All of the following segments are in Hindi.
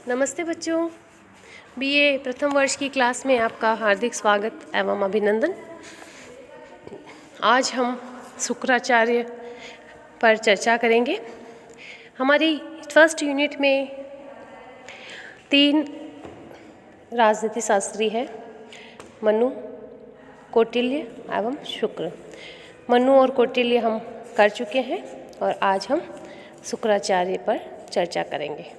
नमस्ते बच्चों, बीए प्रथम वर्ष की क्लास में आपका हार्दिक स्वागत एवं अभिनंदन। आज हम शुक्राचार्य पर चर्चा करेंगे। हमारी फर्स्ट यूनिट में 3 राजनीति शास्त्री है, मनु, कौटिल्य एवं शुक्र। मनु और कौटिल्य हम कर चुके हैं और आज हम शुक्राचार्य पर चर्चा करेंगे।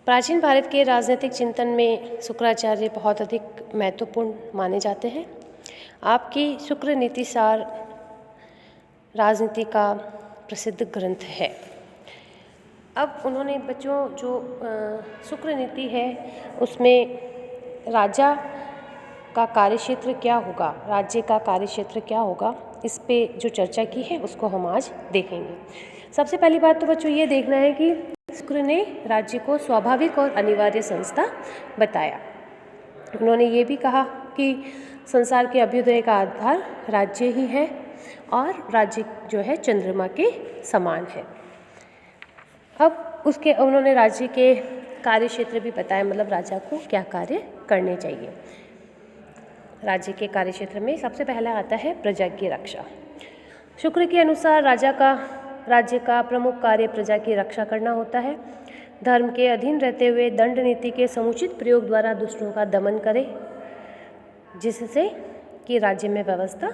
प्राचीन भारत के राजनीतिक चिंतन में शुक्राचार्य बहुत अधिक महत्वपूर्ण माने जाते हैं। आपकी शुक्र नीति सार राजनीति का प्रसिद्ध ग्रंथ है। अब उन्होंने बच्चों जो शुक्र नीति है उसमें राजा का कार्यक्षेत्र क्या होगा, राज्य का कार्यक्षेत्र क्या होगा, इस पे जो चर्चा की है उसको हम आज देखेंगे। सबसे पहली बात तो बच्चों ये देखना है कि शुक्र ने राज्य को स्वाभाविक और अनिवार्य संस्था बताया। उन्होंने ये भी कहा कि संसार के अभ्युदय का आधार राज्य ही है और राज्य जो है चंद्रमा के समान है। अब उसके उन्होंने राज्य के कार्य क्षेत्र भी बताया, मतलब राजा को क्या कार्य करने चाहिए। राज्य के कार्य क्षेत्र में सबसे पहला आता है प्रजा की रक्षा। शुक्र के अनुसार राज्य का प्रमुख कार्य प्रजा की रक्षा करना होता है। धर्म के अधीन रहते हुए दंड नीति के समुचित प्रयोग द्वारा दुष्टों का दमन करे, जिससे कि राज्य में व्यवस्था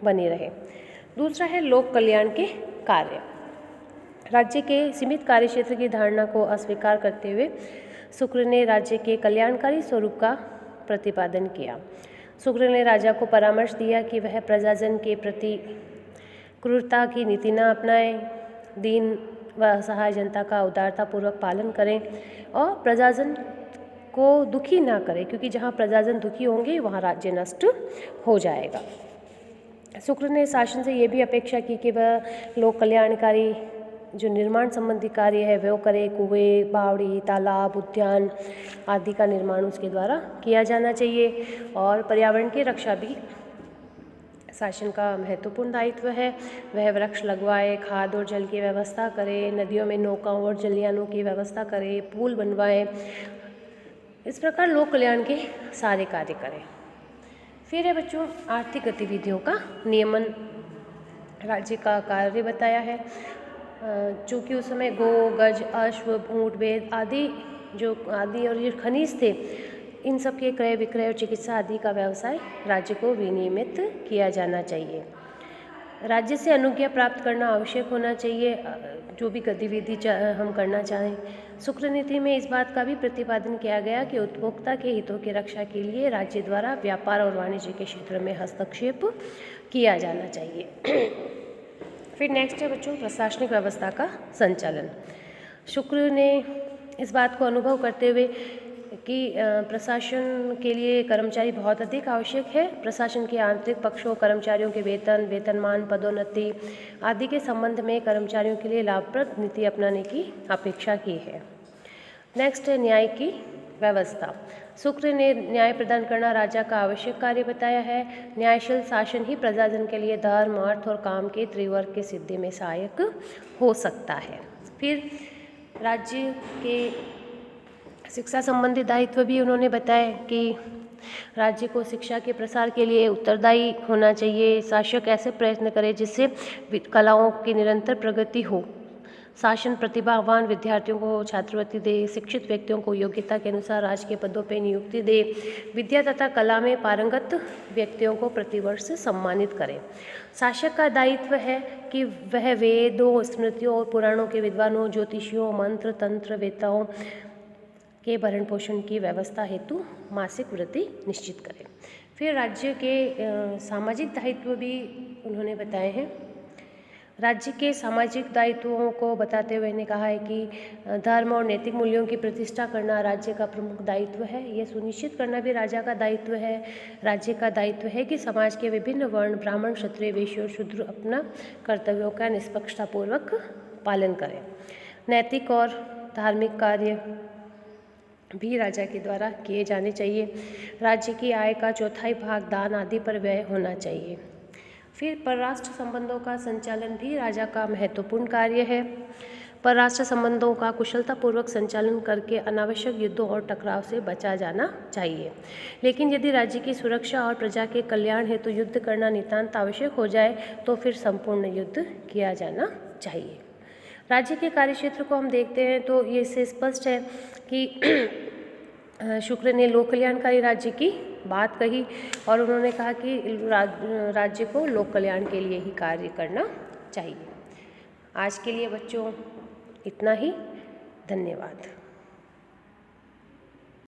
बनी रहे। दूसरा है लोक कल्याण के कार्य। राज्य के सीमित कार्य क्षेत्र की धारणा को अस्वीकार करते हुए शुक्र ने राज्य के कल्याणकारी स्वरूप का प्रतिपादन किया। शुक्र ने राजा को परामर्श दिया कि वह प्रजाजन के प्रति क्रूरता की नीति न अपनाए, दीन व असहाय जनता का उदारतापूर्वक पालन करें और प्रजाजन को दुखी ना करें, क्योंकि जहाँ प्रजाजन दुखी होंगे वहाँ राज्य नष्ट हो जाएगा। शुक्र ने शासन से ये भी अपेक्षा की कि वह लोक कल्याणकारी जो निर्माण संबंधी कार्य है वो करे। कुएं, बावड़ी, तालाब, उद्यान आदि का निर्माण उसके द्वारा किया जाना चाहिए और पर्यावरण की रक्षा भी शासन का महत्वपूर्ण दायित्व है। वह वृक्ष लगवाए, खाद और जल की व्यवस्था करे, नदियों में नौकाओं और जलयानों की व्यवस्था करे, पुल बनवाए। इस प्रकार लोक कल्याण के सारे कार्य करें। फिर है बच्चों आर्थिक गतिविधियों का नियमन। राज्य का कार्य बताया है। चूँकि उस समय गो, गज, अश्व, ऊँट, वेद आदि और ये खनिज थे, इन सब के क्रय विक्रय और चिकित्सा आदि का व्यवसाय राज्य को विनियमित किया जाना चाहिए। राज्य से अनुज्ञा प्राप्त करना आवश्यक होना चाहिए, जो भी गतिविधि हम करना चाहें। शुक्र नीति में इस बात का भी प्रतिपादन किया गया कि उपभोक्ता के हितों की रक्षा के लिए राज्य द्वारा व्यापार और वाणिज्य के क्षेत्र में हस्तक्षेप किया जाना चाहिए। फिर नेक्स्ट है बच्चों प्रशासनिक व्यवस्था का संचालन। शुक्र ने इस बात को अनुभव करते हुए कि प्रशासन के लिए कर्मचारी बहुत अधिक आवश्यक है। प्रशासन के आंतरिक पक्षों, कर्मचारियों के वेतनमान, पदोन्नति आदि के संबंध में कर्मचारियों के लिए लाभप्रद नीति अपनाने की अपेक्षा की है। नेक्स्ट है न्याय की व्यवस्था। शुक्र ने न्याय प्रदान करना राजा का आवश्यक कार्य बताया है। न्यायशील शासन ही प्रजाजन के लिए धर्म, अर्थ और काम के त्रिवर्ग की सिद्धि में सहायक हो सकता है। फिर राज्य के शिक्षा संबंधी दायित्व भी उन्होंने बताया कि राज्य को शिक्षा के प्रसार के लिए उत्तरदायी होना चाहिए। शासक ऐसे प्रयत्न करे जिससे कलाओं की निरंतर प्रगति हो। शासन प्रतिभावान विद्यार्थियों को छात्रवृत्ति दे, शिक्षित व्यक्तियों को योग्यता के अनुसार राजकीय पदों पर नियुक्ति दे, विद्या तथा कला में पारंगत व्यक्तियों को प्रतिवर्ष सम्मानित करे। शासक का दायित्व है कि वह वेदों, स्मृतियों और पुराणों के विद्वानों, ज्योतिषियों, मंत्र तंत्र वेताओं के भरण पोषण की व्यवस्था हेतु मासिक वृत्ति निश्चित करें। फिर राज्य के सामाजिक दायित्व भी उन्होंने बताए हैं। राज्य के सामाजिक दायित्वों को बताते हुए इन्हें कहा है कि धर्म और नैतिक मूल्यों की प्रतिष्ठा करना राज्य का प्रमुख दायित्व है। यह सुनिश्चित करना भी राजा का दायित्व है। राज्य का दायित्व है कि समाज के विभिन्न वर्ण, ब्राह्मण, क्षत्रिय, वैश्य और शूद्र अपना कर्तव्यों का निष्पक्षतापूर्वक पालन करें। नैतिक और धार्मिक कार्य भी राजा के द्वारा किए जाने चाहिए। राज्य की आय का 1/4 भाग दान आदि पर व्यय होना चाहिए। फिर परराष्ट्र संबंधों का संचालन भी राजा का महत्वपूर्ण कार्य है। परराष्ट्र संबंधों का कुशलतापूर्वक संचालन करके अनावश्यक युद्धों और टकराव से बचा जाना चाहिए। लेकिन यदि राज्य की सुरक्षा और प्रजा के कल्याण हेतु युद्ध करना नितांत आवश्यक हो जाए तो फिर संपूर्ण युद्ध किया जाना चाहिए। राज्य के कार्यक्षेत्र को हम देखते हैं तो ये इससे स्पष्ट है कि शुक्र ने लोक कल्याणकारी राज्य की बात कही और उन्होंने कहा कि राज्य को लोक कल्याण के लिए ही कार्य करना चाहिए। आज के लिए बच्चों इतना ही। धन्यवाद।